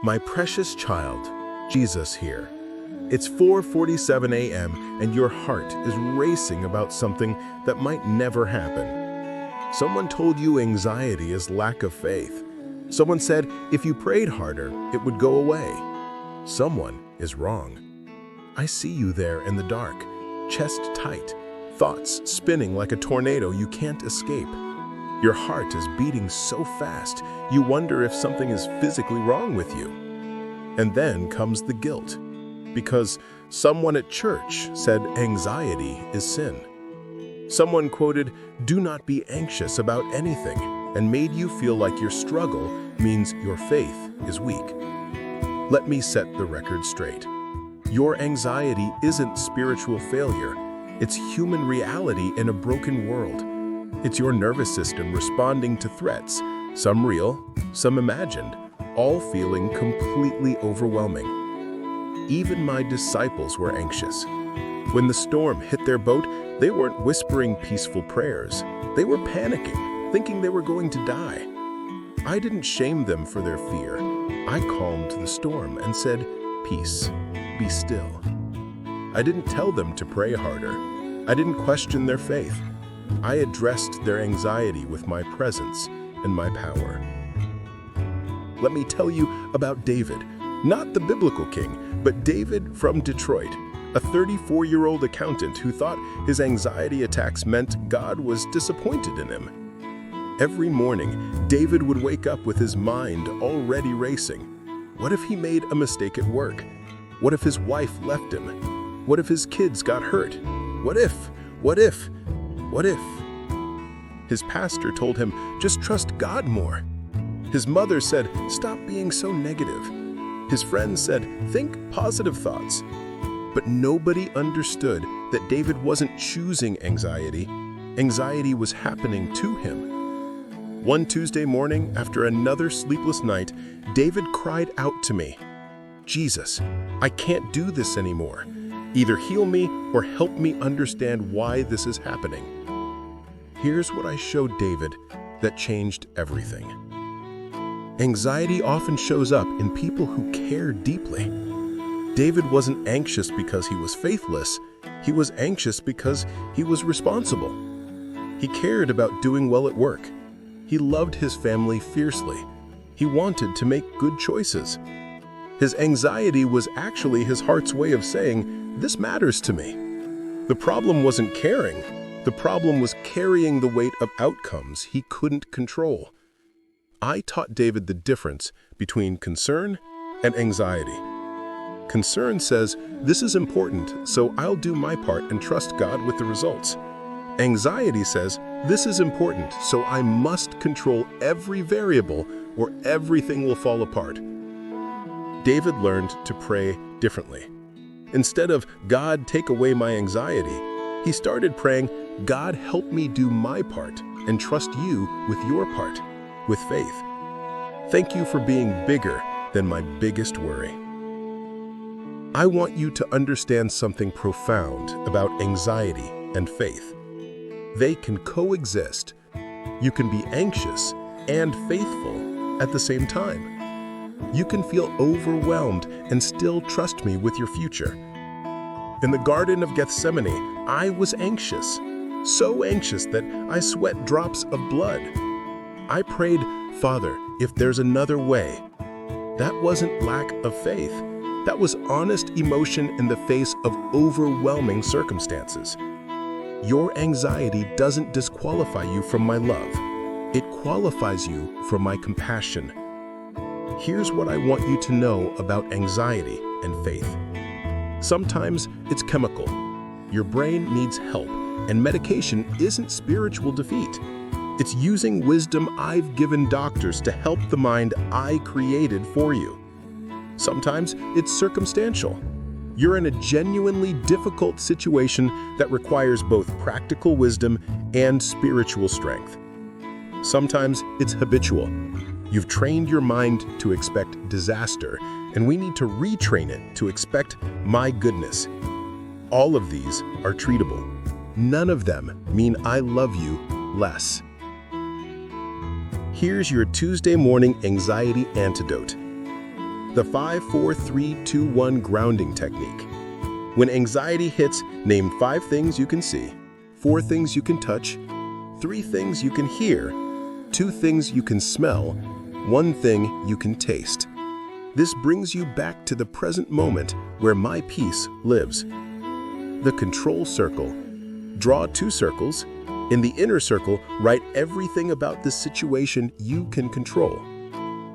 My precious child, Jesus here. It's 4:47 a.m. and your heart is racing about something that might never happen. Someone told you anxiety is lack of faith. Someone said if you prayed harder, it would go away. Someone is wrong. I see you there in the dark, chest tight, thoughts spinning like a tornado you can't escape. Your heart is beating so fast, you wonder if something is physically wrong with you. And then comes the guilt, because someone at church said anxiety is sin. Someone quoted, "Do not be anxious about anything," and made you feel like your struggle means your faith is weak. Let me set the record straight. Your anxiety isn't spiritual failure. It's human reality in a broken world. It's your nervous system responding to threats, some real, some imagined, all feeling completely overwhelming. Even my disciples were anxious. When the storm hit their boat, they weren't whispering peaceful prayers. They were panicking, thinking they were going to die. I didn't shame them for their fear. I calmed the storm and said, "Peace, be still." I didn't tell them to pray harder. I didn't question their faith. I addressed their anxiety with my presence and my power. Let me tell you about David, not the biblical king, but David from Detroit, a 34-year-old accountant who thought his anxiety attacks meant God was disappointed in him. Every morning, David would wake up with his mind already racing. What if he made a mistake at work? What if his wife left him? What if his kids got hurt? What if? What if? What if? His pastor told him, "Just trust God more." His mother said, "Stop being so negative." His friends said, "Think positive thoughts." But nobody understood that David wasn't choosing anxiety. Anxiety was happening to him. One Tuesday morning, after another sleepless night, David cried out to me, "Jesus, I can't do this anymore. Either heal me or help me understand why this is happening." Here's what I showed David that changed everything. Anxiety often shows up in people who care deeply. David wasn't anxious because he was faithless. He was anxious because he was responsible. He cared about doing well at work. He loved his family fiercely. He wanted to make good choices. His anxiety was actually his heart's way of saying, "This matters to me." The problem wasn't caring. The problem was carrying the weight of outcomes he couldn't control. I taught David the difference between concern and anxiety. Concern says, "This is important, so I'll do my part and trust God with the results." Anxiety says, "This is important, so I must control every variable or everything will fall apart." David learned to pray differently. Instead of, "God, take away my anxiety," he started praying, "God, help me do my part and trust you with your part, with faith. Thank you for being bigger than my biggest worry." I want you to understand something profound about anxiety and faith. They can coexist. You can be anxious and faithful at the same time. You can feel overwhelmed and still trust me with your future. In the Garden of Gethsemane, I was anxious, so anxious that I sweat drops of blood. I prayed, "Father, if there's another way." That wasn't lack of faith. That was honest emotion in the face of overwhelming circumstances. Your anxiety doesn't disqualify you from my love. It qualifies you for my compassion. Here's what I want you to know about anxiety and faith. Sometimes it's chemical. Your brain needs help, and medication isn't spiritual defeat. It's using wisdom I've given doctors to help the mind I created for you. Sometimes it's circumstantial. You're in a genuinely difficult situation that requires both practical wisdom and spiritual strength. Sometimes it's habitual. You've trained your mind to expect disaster, and we need to retrain it to expect my goodness. All of these are treatable. None of them mean I love you less. Here's your Tuesday morning anxiety antidote. The 5-4-3-2-1 grounding technique. When anxiety hits, name 5 things you can see, 4 things you can touch, 3 things you can hear, 2 things you can smell, 1 thing you can taste. This brings you back to the present moment where my peace lives. The control circle. Draw 2 circles. In the inner circle, write everything about the situation you can control.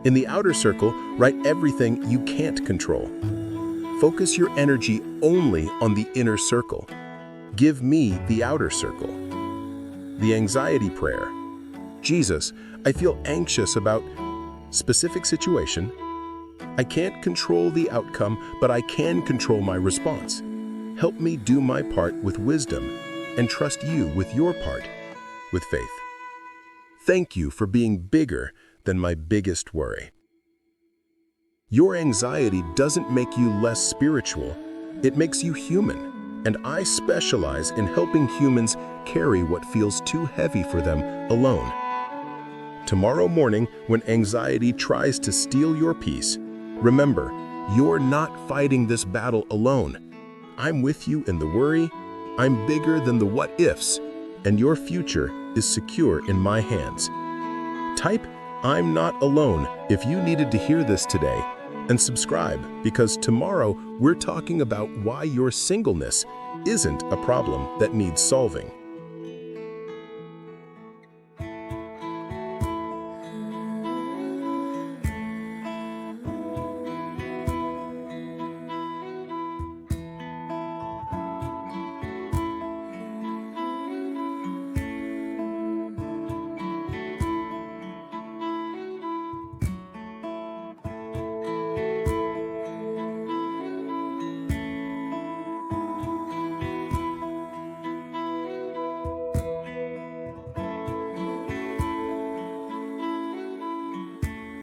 In the outer circle, write everything you can't control. Focus your energy only on the inner circle. Give me the outer circle. The anxiety prayer. Jesus, I feel anxious about specific situation. I can't control the outcome, but I can control my response. Help me do my part with wisdom and trust you with your part with faith. Thank you for being bigger than my biggest worry. Your anxiety doesn't make you less spiritual. It makes you human, and I specialize in helping humans carry what feels too heavy for them alone. Tomorrow morning, when anxiety tries to steal your peace, remember, you're not fighting this battle alone. I'm with you in the worry. I'm bigger than the what-ifs, and your future is secure in my hands. Type "I'm not alone" if you needed to hear this today, and subscribe, because tomorrow we're talking about why your singleness isn't a problem that needs solving.